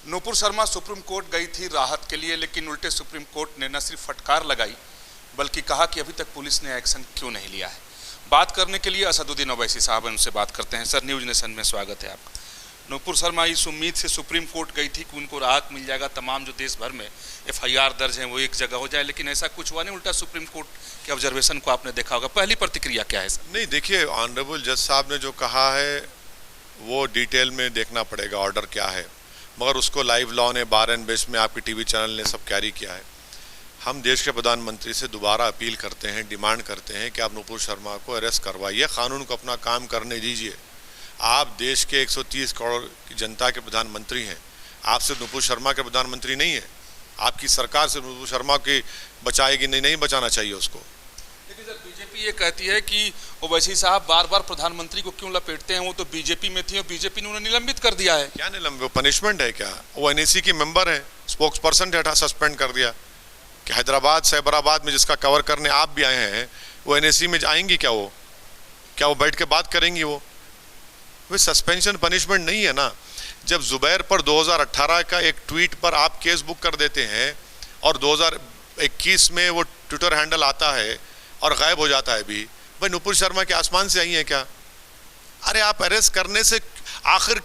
Nupur Sharma supreme court गई थी राहत के लिए, लेकिन उल्टे सुप्रीम कोर्ट ने न सिर्फ फटकार लगाई बल्कि कहा कि अभी तक पुलिस ने एक्शन क्यों नहीं लिया है। बात करने के लिए असदुद्दीन ओवैसी साहब हैं, उनसे बात करते हैं। सर, न्यूज़ नेशन में स्वागत है आपका। नूपुर शर्मा इस उम्मीद से सुप्रीम कोर्ट गई थी कि उनको राहत मिल जाएगा, तमाम जो देश भर में FIR दर्ज हैं वो एक जगह हो जाए, लेकिन ऐसा कुछ हुआ नहीं। उल्टा सुप्रीम कोर्ट के ऑब्जर्वेशन को आपने देखा होगा, पहली प्रतिक्रिया क्या है सर? नहीं, देखिए, ऑनरेबल जज साहब ने जो कहा है वो डिटेल में देखना पड़ेगा ऑर्डर क्या है, मगर उसको लाइव लॉ ने बार एंड बेस में आपके TV चैनल ने सब कैरी किया है। हम देश के प्रधानमंत्री से दोबारा अपील करते हैं, डिमांड करते हैं कि आप नूपुर शर्मा को अरेस्ट करवाइए, कानून को अपना काम करने दीजिए। आप देश के 130 करोड़ की जनता के प्रधानमंत्री हैं, आप सिर्फ नूपुर शर्मा के प्रधानमंत्री नहीं है। आपकी सरकार से नूपुर शर्मा की बचाएगी नहीं बचाना चाहिए उसको। लेकिन सर, बीजेपी ये कहती है कि ओवैसी साहब बार बार प्रधानमंत्री को क्यों लपेटते हैं, वो तो बीजेपी में थी और बीजेपी ने उन्हें निलंबित कर दिया है। क्या निलंबित? वो पनिशमेंट है क्या? वो NAC की मेंबर है, स्पोक्स पर्सन हटा सस्पेंड कर दिया कि हैदराबाद साइबराबाद में जिसका कवर करने आप भी आए हैं, वो NAC में आएंगी क्या? क्या वो बैठ के बात करेंगी? वो सस्पेंशन पनिशमेंट नहीं है ना। जब जुबैर पर 2018 का एक ट्वीट पर आप केस बुक कर देते हैं और 2021 में वो ट्विटर हैंडल आता है और गायब हो जाता है भी, भाई नूपुर शर्मा के आसमान से आई है क्या? अरे आप अरेस्ट करने से आखिर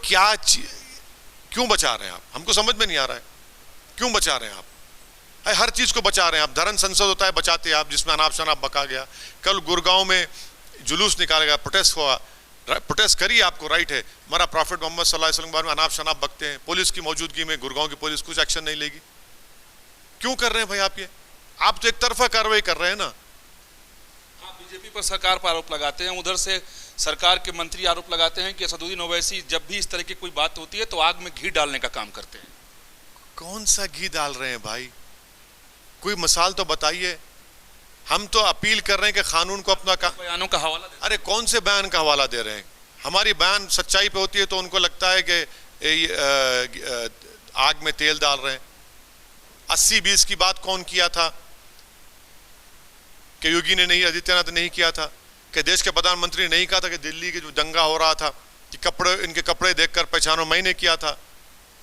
क्यों बचा रहे हैं आप? हमको समझ में नहीं आ रहा है क्यों बचा रहे हैं आप। हर चीज को बचा रहे हैं आप। धर्म संसद होता है, बचाते हैं आप, जिसमें अनाप शनाप बका गया। कल गुड़गांव में जुलूस निकाला गया, प्रोटेस्ट हुआ, प्रोटेस्ट करिए, आपको राइट है। हमारा प्रॉफिट मोहम्मद सल्लल्लाहु अलैहि वसल्लम के बारे में अनाप शनाप बकते हैं, पुलिस की मौजूदगी में गुड़गांव की पुलिस कुछ एक्शन नहीं लेगी। क्यों कर रहे हैं भाई आप ये? आप तो एक तरफा कार्रवाई कर रहे हैं ना। आप बीजेपी पर सरकार पर आरोप लगाते हैं, उधर से सरकार के मंत्री आरोप लगाते हैं कि असदुद्दीन ओवैसी जब भी इस तरह की कोई बात होती है तो आग में घी डालने का काम करते हैं। कौन सा घी डाल रहे हैं भाई? कोई मिसाल तो बताइए। हम तो अपील कर रहे हैं कि कानून को अपना बयानों का हवाला दे। अरे कौन से बयान का हवाला दे रहे हैं? हमारी बयान सच्चाई पे होती है तो उनको लगता है कि आग में तेल डाल रहे हैं। 80-20 की बात कौन किया था? कि योगी ने नहीं, आदित्यनाथ ने नहीं किया था? कि देश के प्रधानमंत्री ने नहीं कहा था कि दिल्ली के जो दंगा हो रहा था कि इनके कपड़े देखकर पहचानो? मैंने किया था।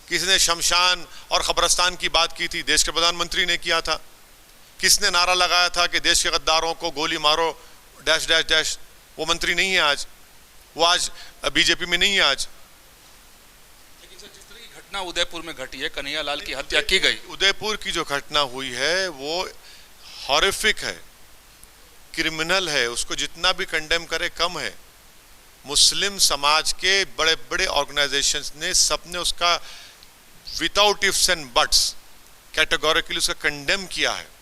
किसने शमशान और कब्रिस्तान की बात की थी? देश के प्रधानमंत्री ने किया था। किसने नारा लगाया था कि देश के गद्दारों को गोली मारो डैश डैश डैश? वो मंत्री नहीं है आज, वो आज बीजेपी में नहीं है आज। लेकिन सर, जिस तरह की घटना उदयपुर में घटी है, कन्हैया लाल की हत्या की गई, उदयपुर की जो घटना हुई है वो हॉरिफिक है, क्रिमिनल है, उसको जितना भी कंडेम करे कम है। मुस्लिम समाज के बड़े बड़े ऑर्गेनाइजेशंस ने सबने उसका without ifs and buts categorically उसका कंडेम किया है।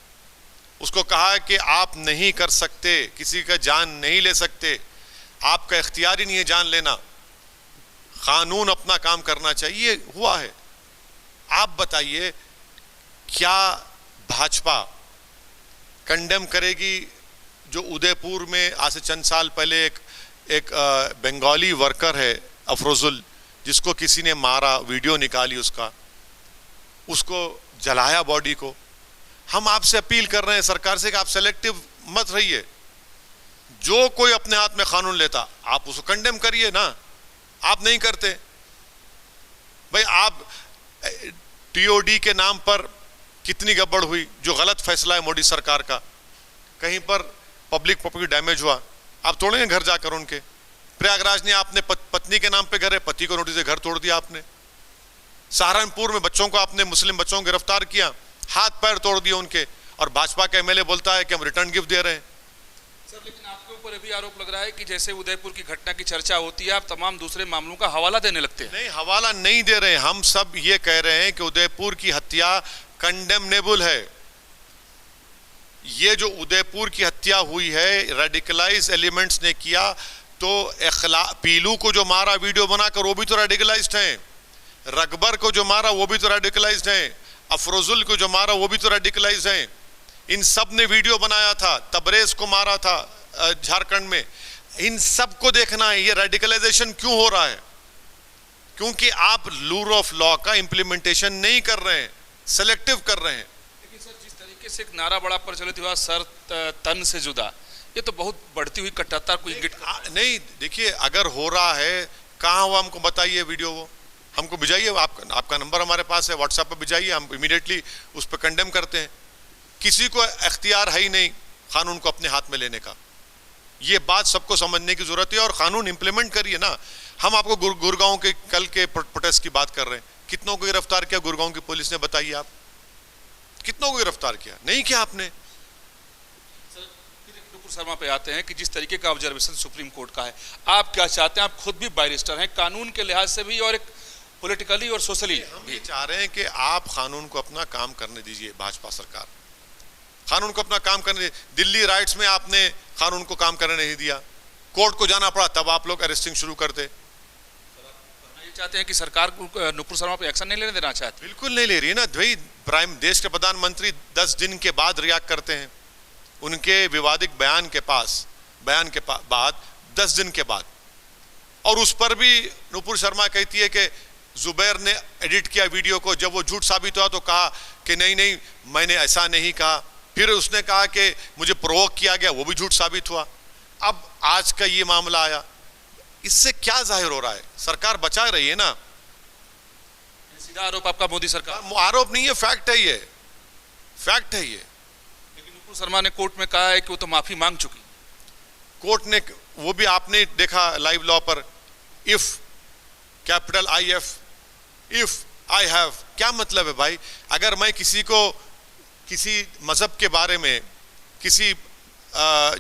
उसको कहा है कि आप नहीं कर सकते, किसी का जान नहीं ले सकते, आपका इख्तियार ही नहीं है जान लेना, कानून अपना काम करना चाहिए। हुआ है। आप बताइए, क्या भाजपा कंडेम करेगी जो उदयपुर में आज से चंद साल पहले एक बंगाली वर्कर है अफरोजुल, जिसको किसी ने मारा, वीडियो निकाली उसको जलाया बॉडी को। हम आपसे अपील कर रहे हैं सरकार से कि आप सेलेक्टिव मत रहिए। जो कोई अपने हाथ में कानून लेता आप उसको कंडेम करिए ना। आप नहीं करते भाई। आप TOD के नाम पर कितनी गड़बड़ हुई, जो गलत फैसला है मोदी सरकार का। कहीं पर पब्लिक प्रॉपर्टी डैमेज हुआ, आप तोड़ेंगे घर जाकर उनके? प्रयागराज ने आपने पत्नी के नाम पे घर है, पति को नोटिस से घर तोड़ दिया आपने। सहारनपुर में बच्चों को आपने, मुस्लिम बच्चों को गिरफ्तार किया, हाथ पैर तोड़ दिए उनके, और भाजपा का MLA बोलता है कि हम रिटर्न गिफ्ट दे रहे हैं। सर, लेकिन आपके ऊपर भी आरोप लग रहा है कि जैसे उदयपुर की घटना की चर्चा होती है आप तमाम दूसरे मामलों का हवाला देने लगते हैं। नहीं, हवाला नहीं दे रहे हैं। हम सब ये कह रहे हैं कि उदयपुर की हत्या कंडेमनेबल है। ये जो उदयपुर की हत्या हुई है, रेडिकलाइज एलिमेंट्स ने किया, तो पीलू को जो मारा वीडियो बनाकर वो भी तो रेडिकलाइज्ड हैं। रकबर को जो मारा वो भी तो रेडिकलाइज्ड हैं। अफरोजुल को जो मारा वो भी तो रेडिकलाइज्ड हैं। इन सब ने वीडियो बनाया था। तबरेज को मारा था झारखंड में। इन सब को देखना है ये रेडिकलाइजेशन क्यों हो रहा है। क्योंकि आप रूल ऑफ लॉ का इंप्लीमेंटेशन नहीं कर रहे हैं, सेलेक्टिव कर रहे हैं। लेकिन सर, जिस तरीके से एक नारा बड़ा प्रचलित हुआ, सर तन से जुदा, ये तो बहुत बढ़ती हुई कट्टरता को इंगित नहीं। देखिए, अगर हो रहा है, कहाँ हुआ हमको बताइए वीडियो। वो हमको भिजाइए, आपका नंबर हमारे पास है, व्हाट्सएप पर भिजाइए, हम इमीडिएटली उस पर कंडेम करते हैं। किसी को इख्तियार है ही नहीं कानून को अपने हाथ में लेने का। ये बात सबको समझने की जरूरत है और कानून इंप्लीमेंट करिए ना। हम आपको गुड़गांव के कल के प्रोटेस्ट की बात कर रहे हैं, कितनों को गिरफ्तार किया गुड़गांव की पुलिस ने, बताइए आप, कितनों को गिरफ्तार किया? नहीं किया आपने। नुपुर शर्मा पे आते हैं कि जिस तरीके का ऑब्जर्वेशन सुप्रीम कोर्ट का है, आप क्या चाहते हैं? आप खुद भी बैरिस्टर हैं, कानून के लिहाज से भी और एक पॉलिटिकली और सोशली हम ये चाह रहे हैं कि आप कानून को अपना काम करने दीजिए। भाजपा सरकार कानून को अपना काम करने, दिल्ली राइट्स में आपने कानून को काम करने नहीं दिया, कोर्ट को जाना पड़ा, तब आप लोग अरेस्टिंग शुरू करते। ये चाहते हैं कि सरकार नुपुर शर्मा पे एक्शन नहीं लेने देना चाहती? बिल्कुल नहीं ले रही है ना भाई। प्राइम देश के प्रधानमंत्री 10 दिन के बाद रिएक्ट करते हैं, उनके विवादित बयान के बाद 10 दिन के बाद, और उस पर भी नुपुर शर्मा कहती है कि जुबैर ने एडिट किया वीडियो को, जब वो झूठ साबित हुआ तो कहा कि नहीं मैंने ऐसा नहीं कहा। फिर उसने कहा कि मुझे प्रोवोक किया गया, वो भी झूठ साबित हुआ। अब आज का ये मामला आया, इससे क्या जाहिर हो रहा है? सरकार बचा रही है ना। सीधा आरोप आपका मोदी सरकार? आरोप नहीं है, फैक्ट है ये, फैक्ट है ये। लेकिन नुपुर शर्मा ने कोर्ट में कहा है कि वो तो माफी मांग चुकी। कोर्ट ने, वो भी आपने देखा लाइव लॉ पर, if capital IF, if I have, क्या मतलब है भाई? अगर मैं किसी को किसी मजहब के बारे में, किसी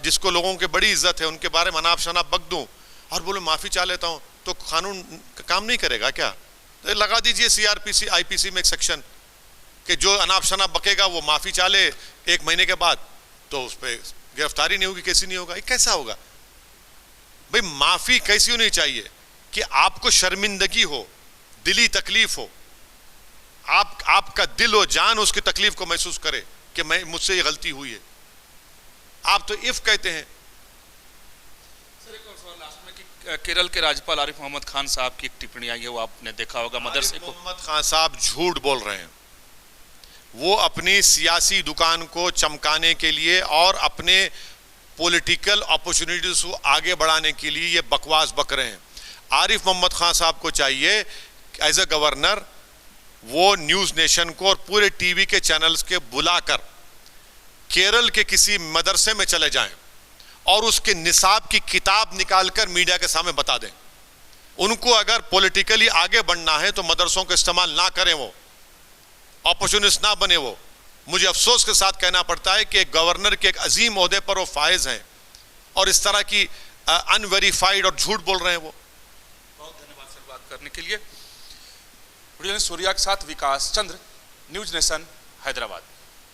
जिसको लोगों के बड़ी इज्जत है उनके बारे में अनाप शनाप बक दूं और बोलो माफी चाह लेता हूं, तो कानून काम नहीं करेगा क्या? तो लगा दीजिए CRPC IPC में एक सेक्शन कि जो अनाप शनाप बकेगा वो माफी चाह ले 1 महीने के बाद, तो उस पर गिरफ्तारी नहीं होगी, कैसी नहीं होगा? ये कैसा होगा भाई? माफी कैसी होनी चाहिए कि आपको शर्मिंदगी हो, दिली तकलीफ हो, आपका दिल और जान उसकी तकलीफ को महसूस करे कि मुझसे ये गलती हुई है। आप तो इफ कहते हैं। सर एक और सवाल लास्ट में कि केरल के राज्यपाल आरिफ मोहम्मद खान साहब की एक टिप्पणी आई है, वो आपने देखा होगा, मदरसे को। मोहम्मद खान साहब झूठ बोल रहे हैं। वो अपनी सियासी दुकान को चमकाने के लिए और अपने पॉलिटिकल अपॉर्चुनिटीज को आगे बढ़ाने के लिए ये बकवास बक रहे हैं। आरिफ मोहम्मद खान साहब को चाहिए एज ए गवर्नर वो न्यूज़ नेशन को और पूरे टीवी के चैनल्स के बुलाकर केरल के किसी मदरसे में चले जाएं और उसके निसाब की किताब निकालकर मीडिया के सामने बता दें। उनको अगर पॉलिटिकली आगे बढ़ना है तो मदरसों का इस्तेमाल ना करें, वो अपॉर्चुनिस्ट ना बने। वो मुझे अफसोस के साथ कहना पड़ता है कि एक गवर्नर के एक अजीम ओहदे पर वो फायज हैं और इस तरह की अनवेरीफाइड और झूठ बोल रहे हैं वो। बहुत धन्यवाद सर बात करने के लिए। सूर्या के साथ विकास चंद्र, न्यूज नेशन, हैदराबाद।